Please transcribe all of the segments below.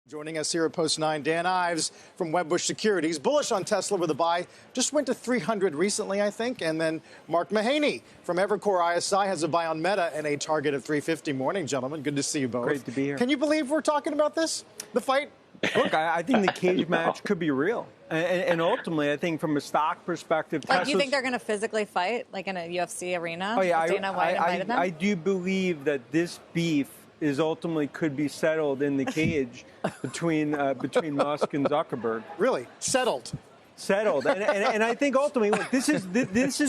Joining us here at Post 9, Dan Ives from Wedbush Securities, bullish on Tesla with a buy. Just went to 300 recently, I think. And then Mark Mahaney from Evercore ISI has a buy on Meta and a target of 350. Morning, gentlemen. Good to see you both. Great to be here. Can you believe we're talking about this? The fight? Look, I think the cage match could be real. And ultimately, I think from a stock perspective, like, do you think they're going to physically fight, like in a UFC arena? Oh, yeah, Dana White invited them? I do believe that this beef is ultimately could be settled in the cage between Musk and Zuckerberg. Really? Settled? Settled. And I think ultimately, look, this is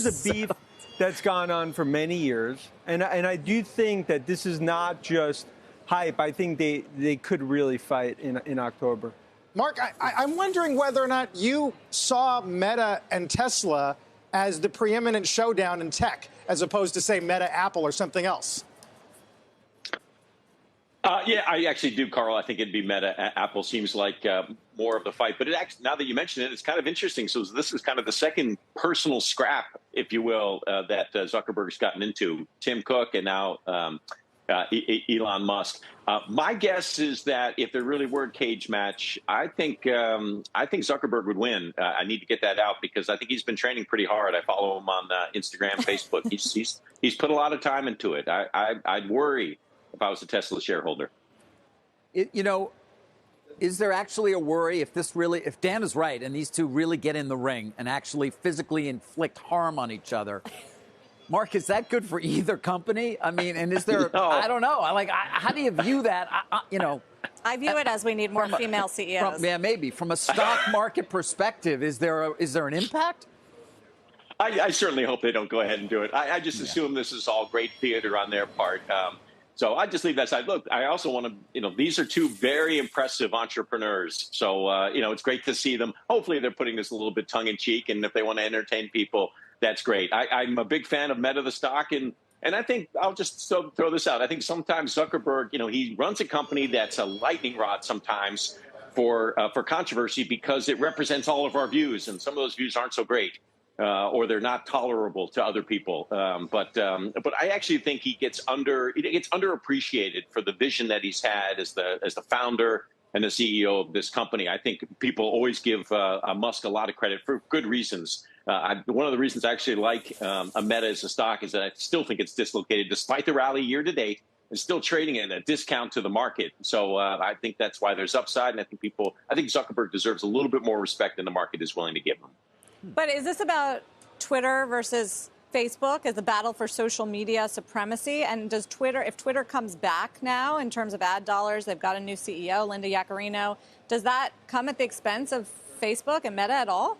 a beef that's gone on for many years. And I do think that this is not just hype. I think they could really fight in October. Mark, I'm wondering whether or not you saw Meta and Tesla as the preeminent showdown in tech, as opposed to, say, Meta, Apple, or something else. Yeah, I actually do, Carl. I think it'd be Meta. Apple seems like more of the fight. But now that you mention it, it's kind of interesting. So this is kind of the second personal scrap, if you will, that Zuckerberg's gotten into. Tim Cook and now Elon Musk. My guess is that if there really were a cage match, I think Zuckerberg would win. I need to get that out because I think he's been training pretty hard. I follow him on Instagram, Facebook. He's put a lot of time into it. I'd worry if I was a Tesla shareholder. Is there actually a worry if Dan is right and these two really get in the ring and actually physically inflict harm on each other? Mark, is that good for either company? I mean, and is there? No. I don't know. How do you view that? I view it as we need more female CEOs. Maybe from a stock market perspective, is there an impact? I certainly hope they don't go ahead and do it. I just assume this is all great theater on their part. So I just leave that aside. Look, I also want to, these are two very impressive entrepreneurs. So, it's great to see them. Hopefully they're putting this a little bit tongue in cheek. And if they want to entertain people, that's great. I'm a big fan of Meta, the stock. And I think I'll just throw this out. I think sometimes Zuckerberg, he runs a company that's a lightning rod sometimes for controversy because it represents all of our views. And some of those views aren't so great. Or they're not tolerable to other people. But I actually think he gets underappreciated for the vision that he's had as the founder and the CEO of this company. I think people always give Musk a lot of credit for good reasons. One of the reasons I actually like a Meta as a stock is that I still think it's dislocated despite the rally year to date. It's still trading at a discount to the market. So I think that's why there's upside. And I think Zuckerberg deserves a little bit more respect than the market is willing to give him. But is this about Twitter versus Facebook as a battle for social media supremacy? And if Twitter comes back now in terms of ad dollars, they've got a new CEO, Linda Yaccarino, does that come at the expense of Facebook and Meta at all?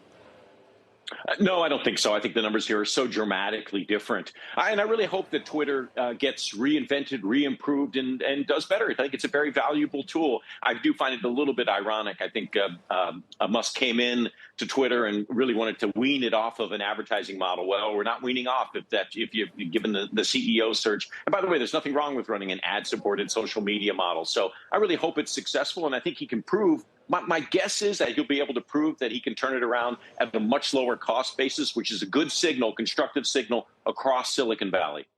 No, I don't think so. I think the numbers here are so dramatically different. And I really hope that Twitter gets reinvented, reimproved, and does better. I think it's a very valuable tool. I do find it a little bit ironic. I think Musk came in to Twitter and really wanted to wean it off of an advertising model. Well, we're not weaning off if you've given the CEO search. And by the way, there's nothing wrong with running an ad-supported social media model. So I really hope it's successful, and I think he can prove. My guess is that he'll be able to prove that he can turn it around at a much lower cost basis, which is a good signal, constructive signal across Silicon Valley.